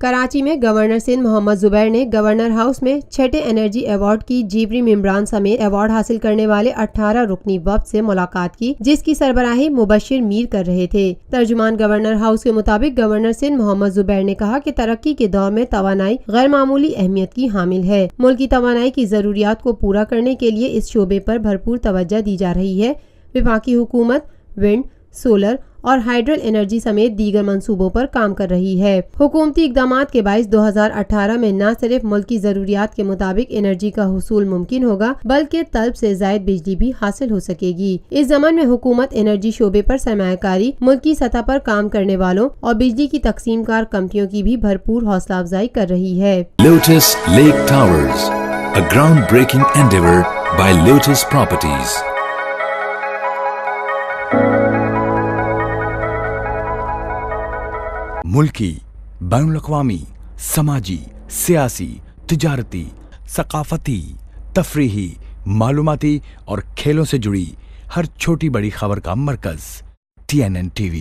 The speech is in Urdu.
کراچی میں گورنر سندھ محمد زبیر نے گورنر ہاؤس میں چھٹے انرجی ایوارڈ کی جیبری ممبران سمیت ایوارڈ حاصل کرنے والے 18 رکنی وفد سے ملاقات کی، جس کی سربراہی مبشر میر کر رہے تھے۔ ترجمان گورنر ہاؤس کے مطابق گورنر سندھ محمد زبیر نے کہا کہ ترقی کے دور میں توانائی غیر معمولی اہمیت کی حامل ہے۔ ملکی توانائی کی ضروریات کو پورا کرنے کے لیے اس شعبے پر بھرپور توجہ دی جا رہی ہے۔ وفاقی حکومت ونڈ، سولر اور ہائیڈرل انرجی سمیت دیگر منصوبوں پر کام کر رہی ہے۔ حکومتی اقدامات کے باعث 2018 میں نہ صرف ملکی ضروریات کے مطابق انرجی کا حصول ممکن ہوگا بلکہ طلب سے زائد بجلی بھی حاصل ہو سکے گی۔ اس ضمن میں حکومت انرجی شعبے پر سرمایہ کاری، ملکی سطح پر کام کرنے والوں اور بجلی کی تقسیم کار کمپنیوں کی بھی بھرپور حوصلہ افزائی کر رہی ہے۔ Lotus Lake Towers, a groundbreaking endeavor by Lotus Properties. ملکی، بین الاقوامی، سماجی، سیاسی، تجارتی، ثقافتی، تفریحی، معلوماتی اور کھیلوں سے جڑی ہر چھوٹی بڑی خبر کا مرکز TNN TV۔